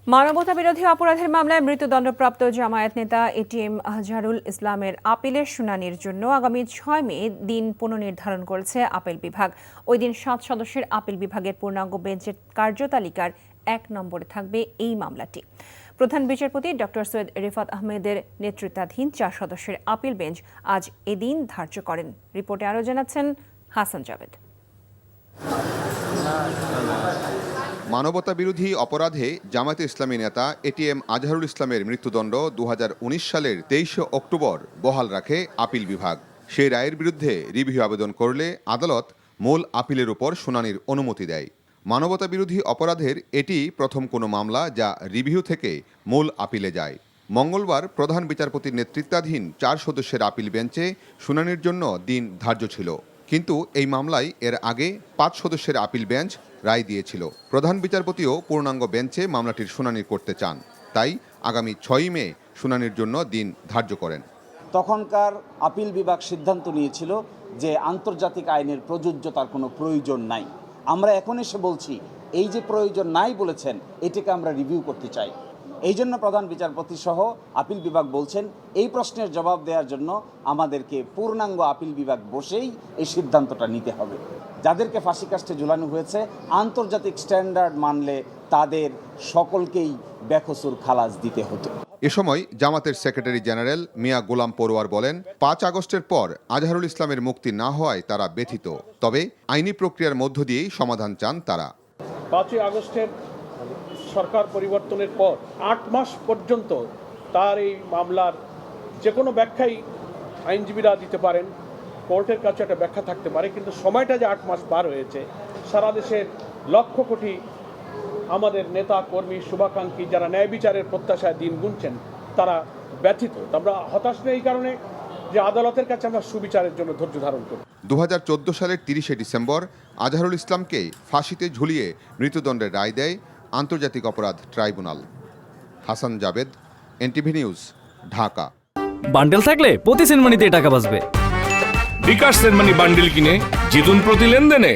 মানবতা বিরোধী অপরাধের মামলায় মৃত্যুদণ্ডপ্রাপ্ত জামায়াত নেতা এটিএম আজহারুল ইসলামের আপিলের শুনানির জন্য আগামী 6 মে দিন পুনর্নির্ধারণ করেছে আপিল বিভাগ। ওই দিন 7 সদস্যের আপিল বিভাগের পূর্ণাঙ্গ বেঞ্চের কার্যতালিকার 1 নম্বরে থাকবে এই মামলাটি। প্রধান বিচারপতি ডক্টর সৈয়দ রিফাত আহমেদের নেতৃত্বাধীন 4 সদস্যের আপিল বেঞ্চ আজ এদিন ধার্য করেন। রিপোর্টে আরও জানাচ্ছেন হাসান জাবেদ। মানবতা বিরোধী অপরাধে জামায়াতে ইসলামী নেতা এটিএম আজহারুল ইসলামের মৃত্যুদণ্ড 2019 সালের 23 অক্টোবর বহাল রাখে আপিল বিভাগ। সেই রায়ের বিরুদ্ধে রিভিউ আবেদন করলে আদালত মূল আপিলের উপর শুনানির অনুমতি দেয়। মানবতা বিরোধী অপরাধের এটি প্রথম কোনো মামলা যা রিভিউ থেকে মূল আপিলে যায়। মঙ্গলবার প্রধান বিচারপতির নেতৃত্বাধীন 4 সদস্যের আপিল বেঞ্চে শুনানির জন্য দিন ধার্য ছিল, কিন্তু এই মামলায় এর আগে 5 সদস্যের আপিল বেঞ্চ রায় দিয়েছিল। প্রধান বিচারপতিও পূর্ণাঙ্গ বেঞ্চে মামলাটির শুনানি করতে চান, তাই আগামী 6 মে শুনানির জন্য দিন ধার্য করেন। তখনকার আপিল বিভাগ সিদ্ধান্ত নিয়েছিল যে আন্তর্জাতিক আইনের প্রযোজ্যতার কোনো প্রয়োজন নাই। আমরা এখন এসে বলছি এই যে প্রয়োজন নাই বলেছেন, এটাকে আমরা রিভিউ করতে চাই। এই জন্য প্রধান বিচারপতি সহ আপিল বিভাগ বলছেন এই প্রশ্নের জবাব দেওয়ার জন্য আমাদেরকে পূর্ণাঙ্গ আপিল বিভাগ বসেই এই সিদ্ধান্তটা নিতে হবে। যাদেরকে ফাঁসি কাস্টে ঝুলানো হয়েছে আন্তর্জাতিক স্ট্যান্ডার্ড মানলে তাদের সকলকেই বেকসুর খালাস দিতে হতো। এ সময় জামাতের সেক্রেটারি জেনারেল মিয়া গোলাম পরোয়ার বলেন, 5 আগস্টের পর আজহারুল ইসলামের মুক্তি না হওয়ায় তারা ব্যথিত, তবে আইনি প্রক্রিয়ার মধ্য দিয়েই সমাধান চান তারা। 5 আগস্টের সরকার পরিবর্তনের পর 8 মাস পর্যন্ত তার এই মামলার যে কোনো ব্যাখ্যাই আইনজীবীরা দিতে পারেন, কোর্টের কাছে একটা ব্যাখ্যা থাকতে পারে, কিন্তু সময়টা যে 8 মাস পার হয়েছে, সারা দেশের লক্ষ কোটি আমাদের নেতা কর্মী শুভাকাঙ্ক্ষী যারা ন্যায় বিচারের প্রত্যাশায় দিন গুনছেন তারা ব্যথিত। আমরা হতাশ নেই এই কারণে যে আদালতের কাছে আমরা সুবিচারের জন্য ধৈর্য ধারণ করি। 2014 সালের 30 ডিসেম্বর আজহারুল ইসলামকে ফাঁসিতে ঝুলিয়ে মৃত্যুদণ্ডের রায় দেয় আন্তর্জাতিক অপরাধ tribunal. Hasan Jabed, NTV news, Dhaka. Bundle থাকলে প্রতি সেনমানিতে টাকা বাঁচবে। বিকাশ সেনমানি বান্ডেল কিনে জিতুন প্রতি লেনদেনে।